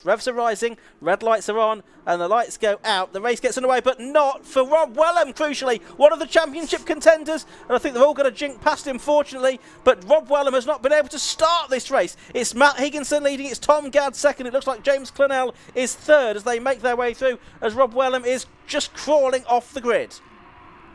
Revs are rising, red lights are on, and the lights go out. The race gets underway, but not for Rob Wellham, crucially. One of the championship contenders, and I think they're all going to jink past him, fortunately, but Rob Wellham has not been able to start this race. It's Matt Higginson leading, it's Tom Gadd second. It looks like James Clennell is third as they make their way through, as Rob Wellham is just crawling off the grid.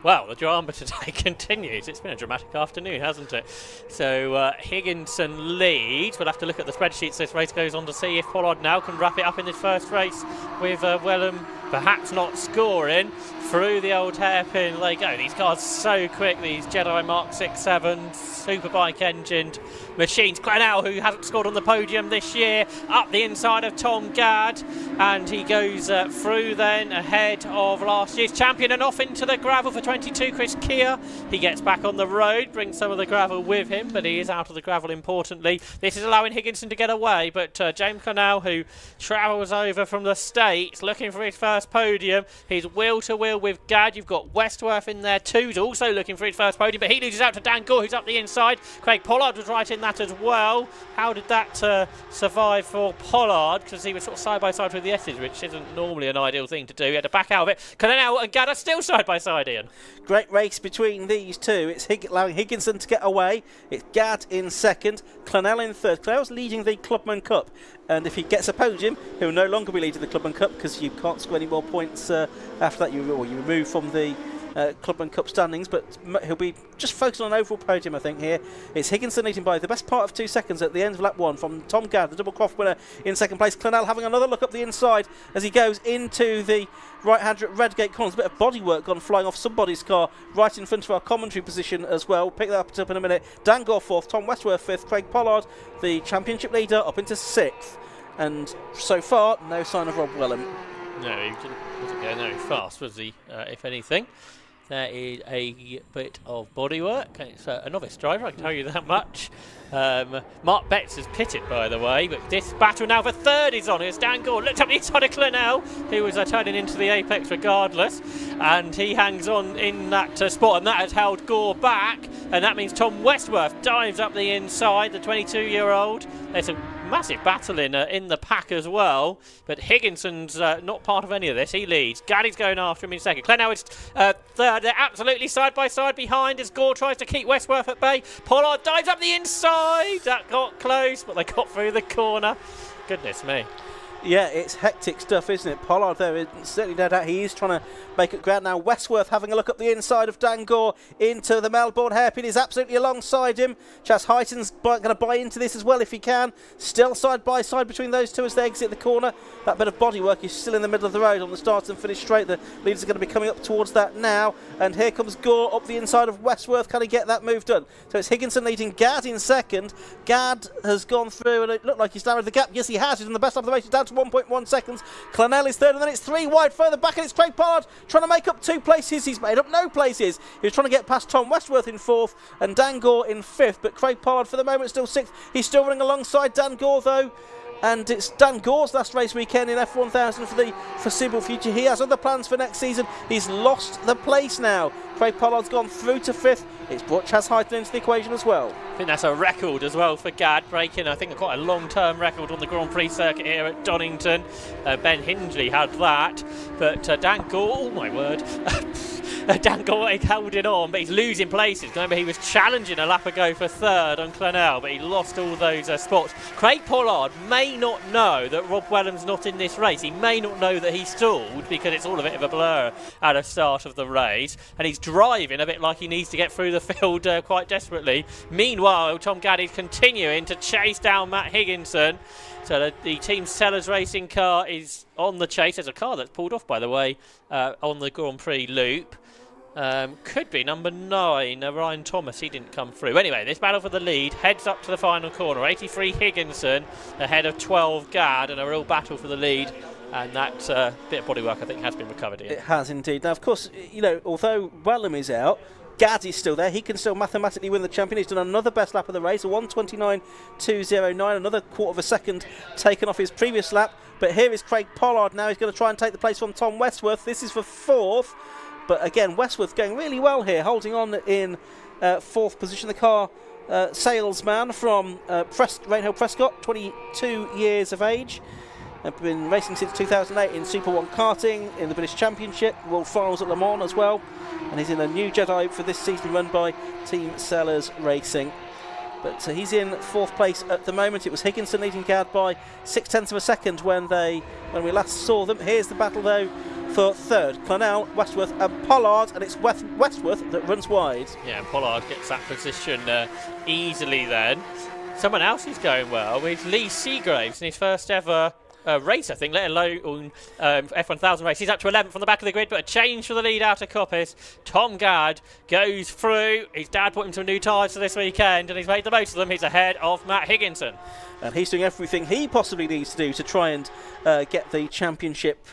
Well, the drama today continues. It's been a dramatic afternoon, hasn't it? So Higginson leads. We'll have to look at the spreadsheets this race goes on to see if Pollard now can wrap it up in this first race with Wellham perhaps not scoring. Through the old hairpin they go. These cars so quick, these Jedi Mark 6-7 superbike engined machines. Clennell, who hasn't scored on the podium this year, up the inside of Tom Gadd, and he goes through then ahead of last year's champion and off into the gravel for 22, Chris Keir. He gets back on the road, brings some of the gravel with him, but he is out of the gravel importantly. This is allowing Higginson to get away, but James Clennell, who travels over from the States looking for his first podium, he's wheel to wheel with Gadd. You've got Westworth in there too, who's also looking for his first podium, but he loses out to Dan Gore, who's up the inside. Craig Pollard was right in that as well. How did that survive for Pollard? Because he was sort of side by side with the S's, which isn't normally an ideal thing to do. He had to back out of it. Clennell and Gadd are still side by side, Ian. Great race between these two. It's allowing Higginson to get away. It's Gadd in second, Clennell in third. Clennell's leading the Clubman Cup, and if he gets a podium, he'll no longer be leading the Clubman Cup because you can't score any more points after that. You remove from the Clubman Cup standings, but he'll be just focused on an overall podium, I think, here. It's Higginson leading by the best part of 2 seconds at the end of lap 1 from Tom Gadd, the double Croft winner, in second place. Clennell having another look up the inside as he goes into the right-hand Redgate corners. A bit of bodywork gone flying off somebody's car right in front of our commentary position as well. Pick that up in a minute. Dan Gore fourth, Tom Westworth fifth, Craig Pollard, the championship leader, up into sixth. And so far, no sign of Rob Wellham. No, he wasn't going very fast, was he, if anything? There is a bit of bodywork. It's a novice driver, I can tell you that much. Mark Betts has pitted, by the way, but this battle now for third is on. It's Dan Gore, looked up the inside of Clennell, who was turning into the apex regardless, and he hangs on in that spot, and that has held Gore back, and that means Tom Westworth dives up the inside, the 22-year-old. There's a massive battle in the pack as well, but Higginson's not part of any of this. He leads. Gaddy's going after him in second. Clennell is third. They're absolutely side by side behind as Gore tries to keep Westworth at bay. Pollard dives up the inside. That got close, but they got through the corner. Goodness me. Yeah, it's hectic stuff, isn't it? Pollard there is certainly no doubt he is trying to make it ground now. Westworth having a look up the inside of Dan Gore into the Melbourne hairpin. Is absolutely alongside him. Chas Hyton's going to buy into this as well if he can. Still side by side between those two as they exit the corner. That bit of bodywork is still in the middle of the road on the start and finish straight. The leaders are going to be coming up towards that now. And here comes Gore up the inside of Westworth. Can he get that move done? So it's Higginson leading Gadd in second. Gadd has gone through and it looked like he's narrowed the gap. Yes, he has. He's in the best lap of the race. He's down to 1.1 seconds. Clennell is third, and then it's 3 wide further back, and it's Craig Pollard trying to make up 2 places. He's made up no places. He was trying to get past Tom Westworth in fourth and Dan Gore in fifth, but Craig Pollard for the moment still sixth. He's still running alongside Dan Gore though, and it's Dan Gore's last race weekend in F1000 for the foreseeable future. He has other plans for next season. He's lost the place now. Craig Pollard's gone through to fifth. It's brought Chas Hyton into the equation as well. I think that's a record as well for Gadd, breaking I think quite a long-term record on the Grand Prix circuit here at Donington. Ben Hindley had that, but Dan Gore, oh my word. Dan Gore held it on, but he's losing places. Remember, he was challenging a lap ago for third on Clennell, but he lost all those spots. Craig Pollard may not know that Rob Wellham's not in this race. He may not know that he stalled because it's all a bit of a blur at the start of the race, and he's driving a bit like he needs to get through the field quite desperately. Meanwhile, Tom Gadd is continuing to chase down Matt Higginson. So the Team Sellers racing car is on the chase. There's a car that's pulled off, by the way, on the Grand Prix loop. Could be number 9, Ryan Thomas. He didn't come through. Anyway, this battle for the lead heads up to the final corner. 83 Higginson ahead of 12 Gadd, and a real battle for the lead. And that bit of bodywork, I think, has been recovered here. It has indeed. Now, of course, you know, although Wellham is out, Gadd is still there. He can still mathematically win the champion. He's done another best lap of the race, a 1:29.209, another quarter of a second taken off his previous lap. But here is Craig Pollard now. He's going to try and take the place from Tom Westworth. This is for fourth. But again, Westworth going really well here, holding on in fourth position. The car salesman from Rainhill Prescott, 22 years of age. They've been racing since 2008 in Super 1 karting, in the British Championship, World Finals at Le Mans as well, and he's in a new Jedi for this season run by Team Sellers Racing. But he's in 4th place at the moment. It was Higginson leading Gadd by 0.6 of a second when we last saw them. Here's the battle though for 3rd. Clonell, Westworth and Pollard, and it's Westworth that runs wide. Yeah, and Pollard gets that position easily then. Someone else who's going well is Lee Seagraves in his first ever race, I think, let alone F1000 race. He's up to 11th on the back of the grid, but a change for the lead out of Coppice. Tom Gadd goes through. His dad put him some new tyres for this weekend, and he's made the most of them. He's ahead of Matt Higginson. And he's doing everything he possibly needs to do to try and get the championship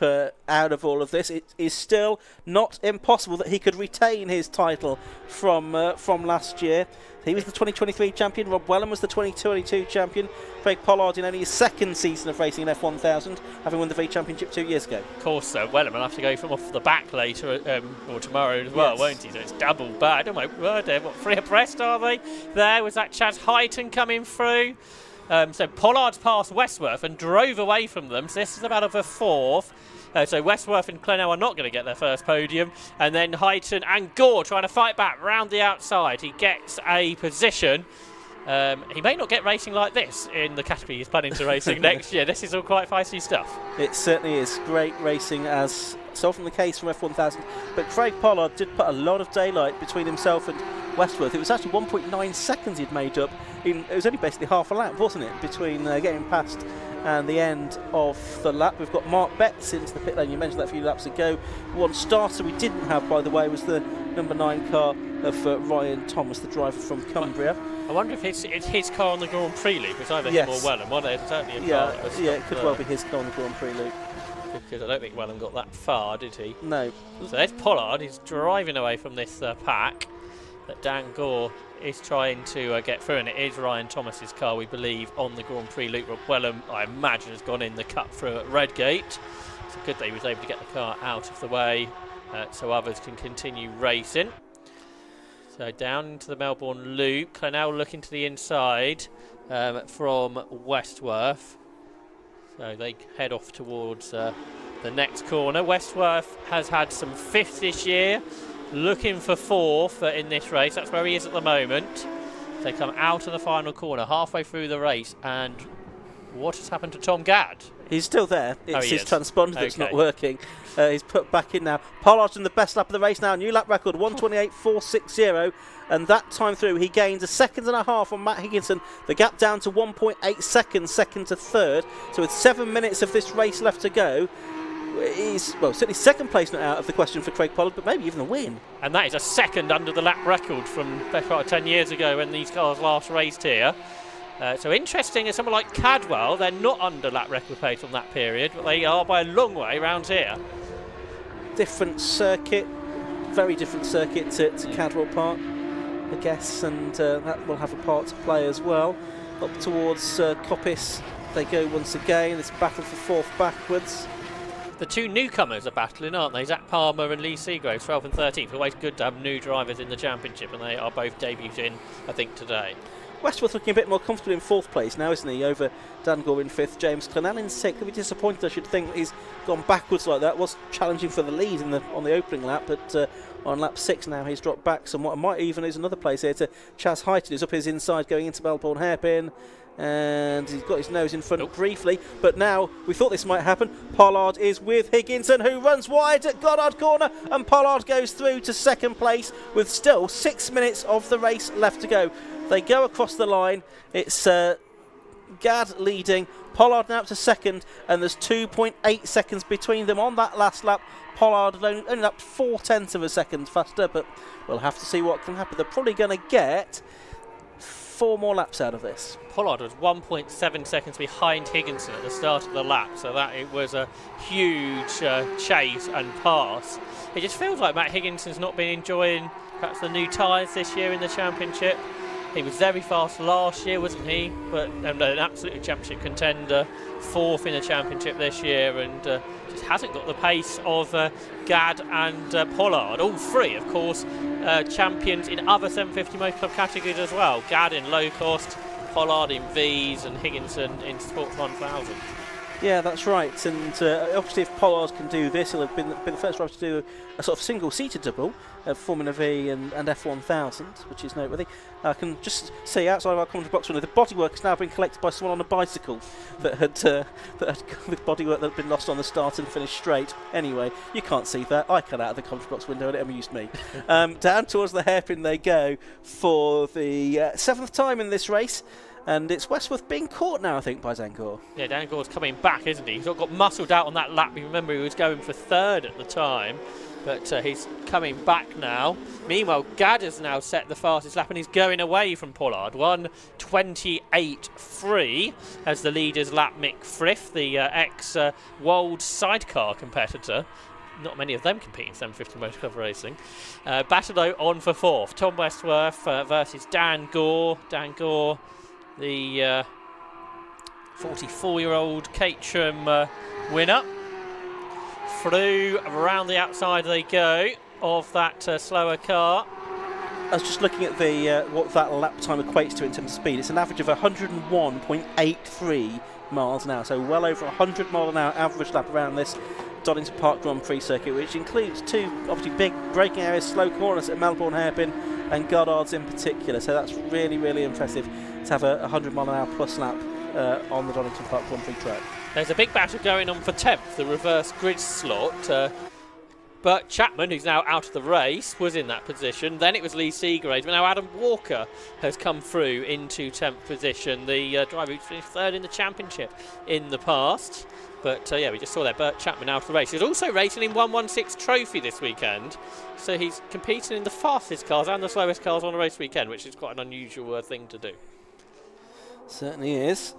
out of all of this. It is still not impossible that he could retain his title from last year. He was the 2023 champion. Rob Wellham was the 2022 champion. Craig Pollard in only his 2nd season of racing in F1000, having won the V Championship 2 years ago. Of course, Wellham will have to go from off the back later or tomorrow as well, won't he? So it's double bad. Oh my word, what, 3 abreast are they? There was that Chaz Heighton coming through. So Pollard's passed Westworth and drove away from them. So this is about of a 4th. So Westworth and Clonell are not going to get their first podium. And then Heighton and Gore trying to fight back round the outside. He gets a position. He may not get racing like this in the category he's planning to racing next year. This is all quite feisty stuff. It certainly is great racing, as so often the case from F1000. But Craig Pollard did put a lot of daylight between himself and Westworth. It was actually 1.9 seconds he'd made up. It was only basically half a lap, wasn't it, between getting past and the end of the lap. We've got Mark Betts into the pit lane. You mentioned that a few laps ago. One starter we didn't have, by the way, was the number 9 car of Ryan Thomas, the driver from Cumbria. I wonder if it's his car on the Grand Prix loop. It's either him or Wellham. Well, it's certainly a car. Yeah, it could well be his car on the Grand Prix loop. Because I don't think Wellham got that far, did he? No. So there's Pollard. He's driving away from this pack that Dan Gore is trying to get through, and it is Ryan Thomas's car, we believe, on the Grand Prix loop. Wellham, I imagine, has gone in the cut through at Redgate. It's good that he was able to get the car out of the way so others can continue racing. So down into the Melbourne loop. Clonell looking to the inside from Westworth. So they head off towards the next corner. Westworth has had some 5th this year, looking for 4th in this race. That's where he is at the moment. They come out of the final corner, halfway through the race, and what has happened to Tom Gadd? He's still there. It's his transponder that's not working. He's put back in now. Pollard's in the best lap of the race now. New lap record, 1:28.460. And that time through, he gains 1.5 seconds on Matt Higginson. The gap down to 1.8 seconds, second to third. So with 7 minutes of this race left to go, he's, well, certainly 2nd place not out of the question for Craig Pollard, but maybe even a win. And that is a 2nd under the lap record from best part of 10 years ago when these cars last raced here. So interesting is someone like Cadwell. They're not under lap record pace on that period, but they are by a long way round here. Different circuit, very different circuit to Cadwell Park, I guess, and that will have a part to play as well. Up towards Coppice they go once again. It's battle for 4th backwards. The 2 newcomers are battling, aren't they? Zach Palmer and Lee Seagraves, 12th and 13th. Always good to have new drivers in the championship, and they are both debuting, I think, today. Westworth looking a bit more comfortable in 4th place now, isn't he? Over Dan Gore in 5th, James Clonell in 6th. He'll be disappointed, I should think, that he's gone backwards like that. Was challenging for the lead on the opening lap, but on lap 6 now he's dropped back somewhat. And might even lose another place here to Chaz Heighton, who's up his inside going into Melbourne Hairpin. And he's got his nose in front briefly, but now we thought this might happen. Pollard is with Higginson, who runs wide at Goddard corner, and Pollard goes through to 2nd place with still 6 minutes of the race left to go. They go across the line. It's Gadd leading, Pollard now up to 2nd, and there's 2.8 seconds between them on that last lap. Pollard only up 0.4 of a second faster, but we'll have to see what can happen. They're probably going to get 4 more laps out of this. Pollard was 1.7 seconds behind Higginson at the start of the lap, so that it was a huge chase and pass. It just feels like Matt Higginson's not been enjoying perhaps the new tyres this year in the championship. He was very fast last year, wasn't he? But an absolute championship contender, 4th in the championship this year, and just hasn't got the pace of Gadd and Pollard. All 3, of course, champions in other 750 Motor Club categories as well. Gadd in low cost, Pollard in Vs, and Higginson in Sports 1000. Yeah, that's right. And obviously, if Pollard can do this, he'll have been the first driver to do a sort of single-seater double of Formula V and F1000, which is noteworthy. I can just see outside of our commentary box window, the bodywork has now been collected by someone on a bicycle that had the bodywork that had been lost on the start and finish straight. Anyway, you can't see that. I can out of the commentary box window, and it amused me. Down towards the hairpin they go for the 7th time in this race. And it's Westworth being caught now, I think, by Dangor. Yeah, Dangor's coming back, isn't he? He's got muscled out on that lap. You remember he was going for 3rd at the time, but he's coming back now. Meanwhile, Gadd has now set the fastest lap and he's going away from Pollard. 1:28.3 as the leader's lap Mick Frith, the ex-World sidecar competitor. Not many of them compete in 750 Motor Club racing. Battledo on for 4th. Tom Westworth versus Dan Gore. Dan Gore, the 44-year-old Caterham winner. Through around the outside they go of that slower car. I was just looking at the what that lap time equates to in terms of speed. It's an average of 101.83 miles an hour, so well over 100 mile an hour average lap around this Donington Park Grand Prix circuit, which includes 2 obviously big braking areas, slow corners at Melbourne Hairpin and Goddards in particular. So that's really, really impressive to have a 100 mile an hour plus lap on the Donington Park Grand Prix track. There's a big battle going on for 10th, the reverse grid slot. But Chapman, who's now out of the race, was in that position. Then it was Lee Seagrave, but now Adam Walker has come through into 10th position. The driver who finished 3rd in the championship in the past. But yeah, we just saw there, Bert Chapman out of the race. He's also racing in 116 Trophy this weekend. So he's competing in the fastest cars and the slowest cars on a race weekend, which is quite an unusual thing to do. Certainly is.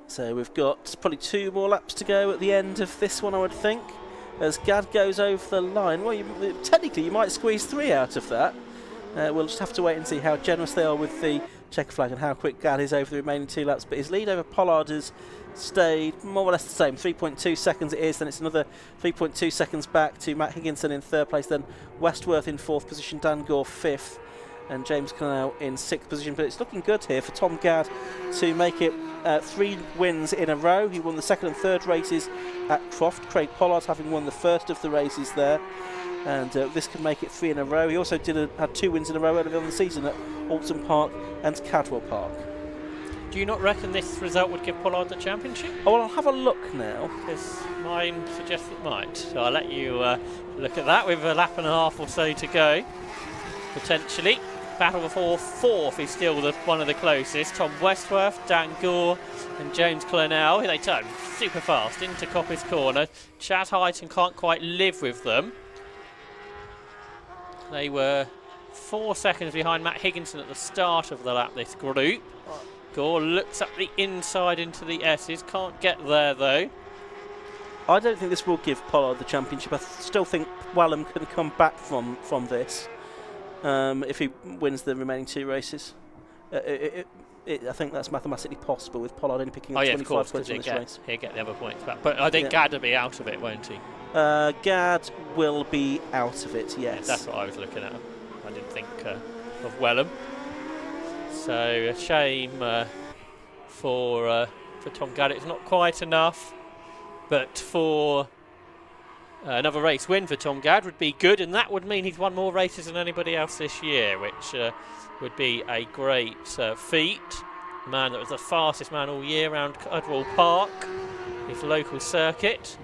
So we've got probably 2 more laps to go at the end of this one, I would think, as Gadd goes over the line. Well, technically you might squeeze 3 out of that. We'll just have to wait and see how generous they are with the checker flag and how quick Gadd is over the remaining 2 laps. But his lead over Pollard has stayed more or less the same. 3.2 seconds it is, then it's another 3.2 seconds back to Matt Higginson in 3rd place, then Westworth in 4th position, Dan Gore 5th, and James Clennell in 6th position. But it's looking good here for Tom Gadd to make it 3 wins in a row. He won the 2nd and 3rd races at Croft. Craig Pollard having won the 1st of the races there, and this can make it 3 in a row. He also had 2 wins in a row earlier on the season at Alton Park and Cadwell Park. Do you not reckon this result would give Pollard the championship? Oh, well, I'll have a look now. Because mine suggests it might. So I'll let you look at that with a lap and a half or so to go, potentially. Battle for 4th is still one of the closest. Tom Westworth, Dan Gore and James Clennell. They turn super fast into Coppice Corner. Chaz Heighton can't quite live with them. They were 4 seconds behind Matt Higginson at the start of the lap, this group. Gore looks up the inside into the S's. Can't get there, though. I don't think this will give Pollard the championship. I still think Wellham can come back from this if he wins the remaining 2 races. I think that's mathematically possible with Pollard only picking up 25 points in this race. He'll get the other points back. But I think Gadd will be out of it, won't he? Gadd will be out of it, yes. Yeah, that's what I was looking at. I didn't think of Wellham. So a shame for Tom Gadd. It's not quite enough, but for another race win for Tom Gadd would be good, and that would mean he's won more races than anybody else this year, which would be a great feat. The man that was the fastest man all year around Cadwell Park, his local circuit.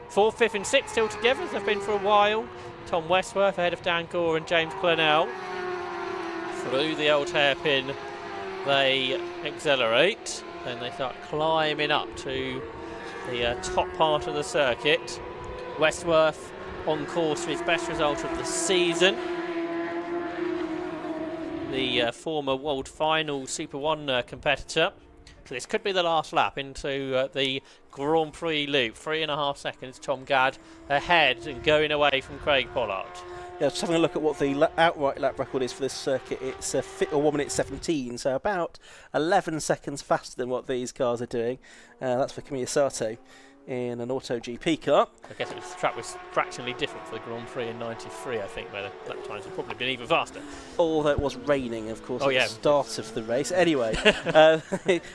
4th, 5th and 6th still together, as they've been for a while. Tom Westworth ahead of Dan Gore and James Clennell. Through the old hairpin they accelerate, then they start climbing up to the top part of the circuit. Westworth on course for his best result of the season. The former World Final Super 1 competitor. So this could be the last lap into the Grand Prix loop. 3.5 seconds, Tom Gadd ahead and going away from Craig Pollard. Yeah, just having a look at what the outright lap record is for this circuit. It's 1 minute 17, so about 11 seconds faster than what these cars are doing. That's for Kamiya Sato. in an Auto GP car. I guess the track was fractionally different for the Grand Prix in '93, I think, where the lap times would probably been even faster. Although it was raining, of course, at yeah. the start of the race. Anyway,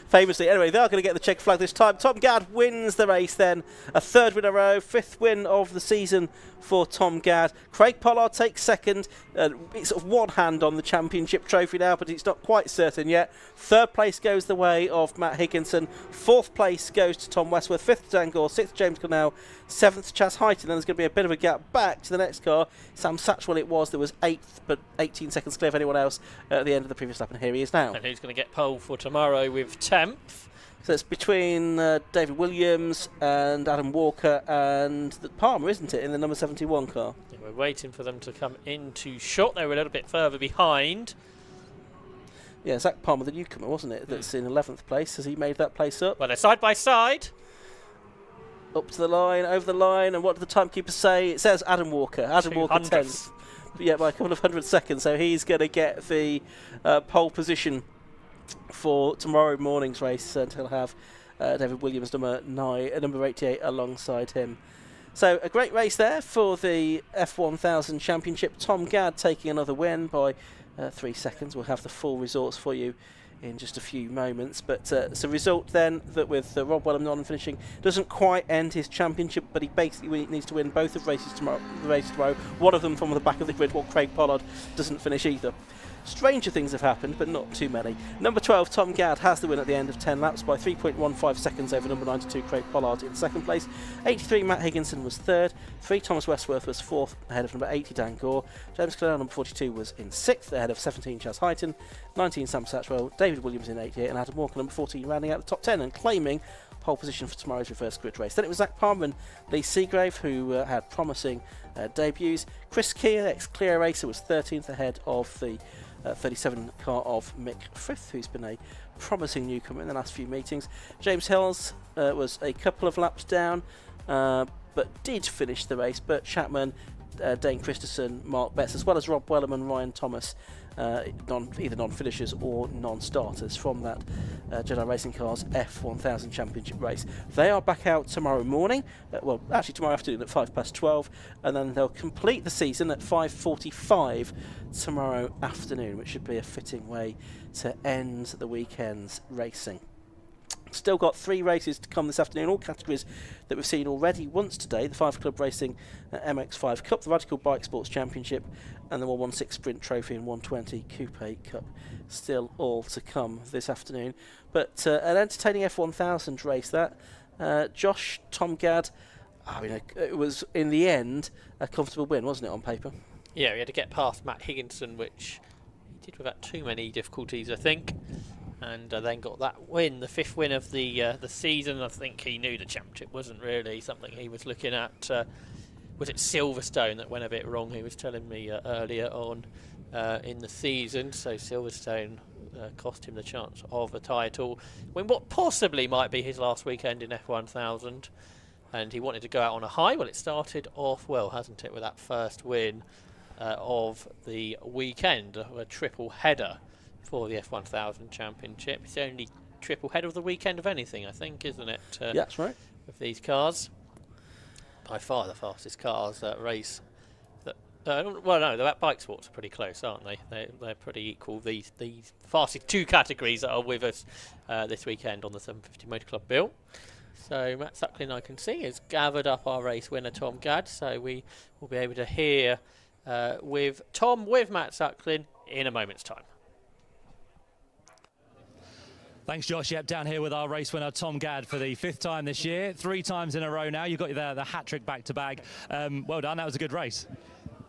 famously, anyway, they are going to get the check flag this time. Tom Gadd wins the race then. A third win in a row, fifth win of the season for Tom Gadd. Craig Pollard takes second. It's sort of one hand on the championship trophy now, but it's not quite certain yet. Third place goes the way of Matt Higginson. Fourth place goes to Tom Westworth. Fifth to Dan Gore. Sixth James Cornell. Seventh to Chaz Heighton. Then there's going to be a bit of a gap back to the next car. Sam Satchwell it was. There was eighth, but 18 seconds clear of anyone else at the end of the previous lap, and here he is now. And who's going to get pole for tomorrow with 10th? So it's between David Williams and Adam Walker and Palmer, isn't it, in the number 71 car? Yeah, we're waiting for them to come into shot. They were a little bit further behind. Yeah, Zach Palmer, the newcomer, wasn't it? That's in 11th place. Has he made that place up? Well, they're side by side. Up to the line, over the line, and what did the timekeeper say? It says Adam Walker. Adam Walker 10th. Yeah, by a couple of 100 seconds. So he's going to get the pole position for tomorrow morning's race, and he'll have David Williams, number 88, alongside him. So a great race there for the F1000 Championship. Tom Gadd taking another win by 3 seconds. We'll have the full results for you in just a few moments, but it's a result then that with Rob Wellham non-finishing doesn't quite end his championship, but he basically needs to win both of the races tomorrow. One of them from the back of the grid, while Craig Pollard doesn't finish either. Stranger things have happened, but not too many. Number 12, Tom Gadd, has the win at the end of 10 laps by 3.15 seconds over number 92, Craig Pollard, in second place. 83, Matt Higginson was third. 3, Thomas Westworth was fourth, ahead of number 80, Dan Gore. James Clennell, number 42, was in sixth, ahead of 17, Chaz Heighton. 19, Sam Satchwell. David Williams in 88, and Adam Walker, number 14, rounding out the top 10 and claiming pole position for tomorrow's reverse grid race. Then it was Zach Palmer and Lee Seagrave who had promising debuts. Chris Keir, ex-Clio racer, was 13th, ahead of the 37 car of Mick Frith, who's been a promising newcomer in the last few meetings. James Hills was a couple of laps down, but did finish the race. Bert Chapman, Dane Christensen, Mark Betts, as well as Rob Wellham and Ryan Thomas, either non-finishers or non-starters from that Jedi Racing Cars F1000 Championship race. They are back out tomorrow morning, well actually tomorrow afternoon at 12:05, and then they'll complete the season at 5:45 tomorrow afternoon, which should be a fitting way to end the weekend's racing. Still got 3 races to come this afternoon, all categories that we've seen already once today. The 5 Club Racing MX5 Cup, the Radical Bike Sports Championship, and the 116 Sprint Trophy and 120 Coupe Cup. Still all to come this afternoon. But an entertaining F1000 race that. Josh, Tom Gadd, I mean, it was in the end a comfortable win, wasn't it, on paper? Yeah, he had to get past Matt Higginson, which he did without too many difficulties, I think. And then got that win, the 5th win of the season. I think he knew the championship wasn't really something he was looking at. Was it Silverstone that went a bit wrong? He was telling me earlier on in the season. So Silverstone cost him the chance of a title. When what possibly might be his last weekend in F1000. And he wanted to go out on a high. Well, it started off well, hasn't it, with that first win of the weekend, a triple header for the F1000 Championship. It's the only triple header of the weekend of anything, I think, isn't it? Yeah, that's right. With these cars, by far the fastest cars that race. Well, no, the bike sports are pretty close, aren't they? They're pretty equal. These fastest 2 categories that are with us this weekend on the 750 Motor Club bill. So Matt Suckling, I can see, has gathered up our race winner Tom Gadd. So we will be able to hear with Matt Suckling in a moment's time. Thanks, Josh. Yep, down here with our race winner, Tom Gadd, for the 5th time this year. 3 times in a row now. You got the hat-trick back-to-back. Well done. That was a good race.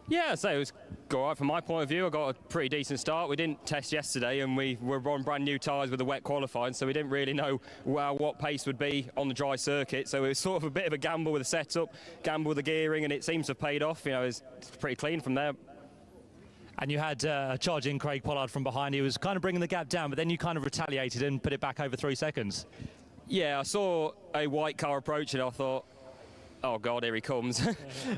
Yeah, so it was all right from my point of view. I got a pretty decent start. We didn't test yesterday, and we were on brand new tyres with the wet qualifying, so we didn't really know what pace would be on the dry circuit. So it was sort of a bit of a gamble with the setup, gamble with the gearing, and it seems to have paid off. You know, it's pretty clean from there. And you had charging Craig Pollard from behind. He was kind of bringing the gap down, but then you kind of retaliated and put it back over 3 seconds. Yeah, I saw a white car approach, and I thought, Oh God, here he comes.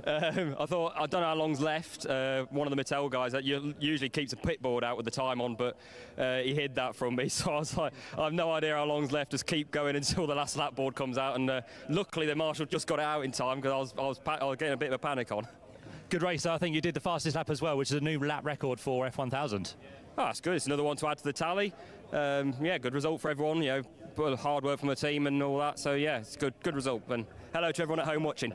I thought, I don't know how long's left. One of the Mattel guys that usually keeps a pit board out with the time on, but he hid that from me. So I was like, I have no idea how long's left. Just keep going until the last lap board comes out. And luckily the marshal just got it out in time because I was getting a bit of a panic on. Good race. I think you did the fastest lap as well, which is a new lap record for F1000. Oh, that's good. It's another one to add to the tally. Yeah, good result for everyone. You know, hard work from the team and all that. So yeah, it's good result. And hello to everyone at home watching.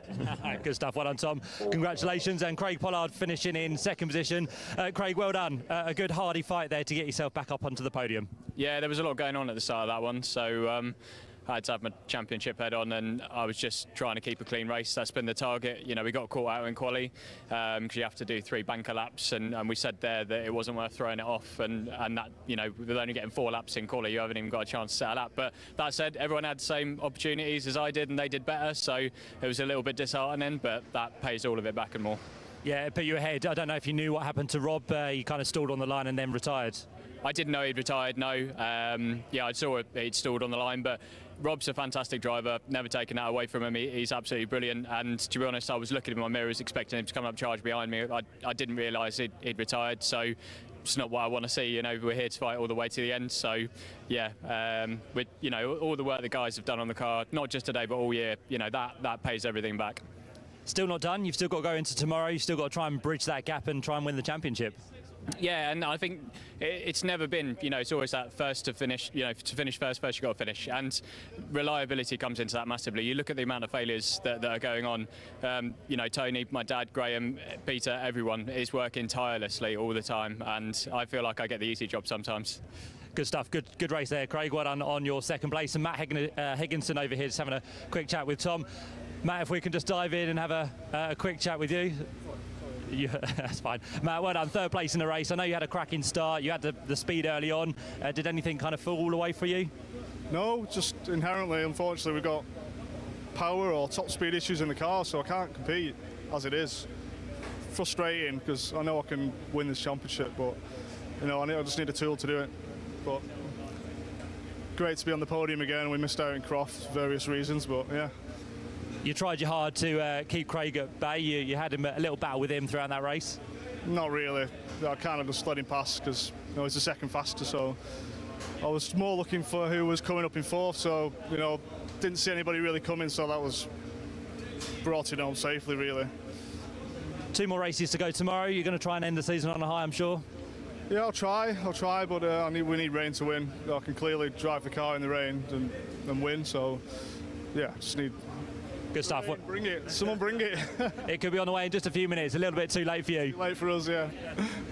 Good stuff. Well done, Tom. Congratulations. And Craig Pollard finishing in second position. Craig, well done. A good hardy fight there to get yourself back up onto the podium. Yeah, there was a lot going on at the start of that one. So I had to have my championship head on, and I was just trying to keep a clean race. That's been the target. You know, we got caught out in quali because you have to do 3 banker laps, and we said there that it wasn't worth throwing it off, and that, you know, with only getting 4 laps in quali, you haven't even got a chance to set a lap. But that said, everyone had the same opportunities as I did, and they did better, so it was a little bit disheartening, but that pays all of it back and more. Yeah, it put you ahead. I don't know if you knew what happened to Rob. He kind of stalled on the line and then retired. I didn't know he'd retired, no. Yeah, I saw he'd stalled on the line, but Rob's a fantastic driver, never taken that away from him. He's absolutely brilliant, and to be honest, I was looking in my mirrors expecting him to come up charge behind me. I didn't realise he'd retired, so it's not what I want to see. You know, we're here to fight all the way to the end, so yeah, with, you know, all the work the guys have done on the car, not just today but all year, you know, that pays everything back. Still not done. You've still got to go into tomorrow. You've still got to try and bridge that gap and try and win the championship. Yeah, and I think it's never been, you know, it's always that first to finish, you know, to finish first you've got to finish. And reliability comes into that massively. You look at the amount of failures that are going on. You know, Tony, my dad, Graham, Peter, everyone is working tirelessly all the time. And I feel like I get the easy job sometimes. Good stuff. Good race there, Craig. Well done on your second place. And Matt Higginson over here just having a quick chat with Tom. Matt, if we can just dive in and have a quick chat with you. Yeah, that's fine. Matt, well done. Third place in the race. I know you had a cracking start. You had the speed early on. Did anything kind of fall away for you? No, just inherently, unfortunately, we've got power or top speed issues in the car, so I can't compete as it is. Frustrating because I know I can win this championship, but you know, I just need a tool to do it. But great to be on the podium again. We missed out in Croft for various reasons, but yeah. You tried your hard to keep Craig at bay. You had a little battle with him throughout that race. Not really. I kind of just let him pass because you know, he's the second faster. So I was more looking for who was coming up in fourth. So you know, didn't see anybody really coming. So that was brought it home safely, really. 2 more races to go tomorrow. You're going to try and end the season on a high, I'm sure. Yeah, I'll try, but we need rain to win. I can clearly drive the car in the rain and win. So yeah, just need. Good stuff. Bring it. Someone bring it. It could be on the way in just a few minutes. A little bit too late for you. Too late for us, yeah.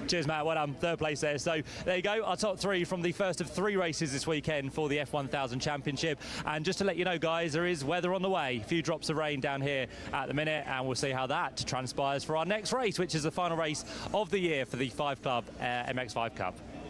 Cheers, Matt. Well done. Third place there. So there you go. Our top 3 from the first of 3 races this weekend for the F1000 Championship. And just to let you know, guys, there is weather on the way. A few drops of rain down here at the minute, and we'll see how that transpires for our next race, which is the final race of the year for the 5 Club MX5 Cup.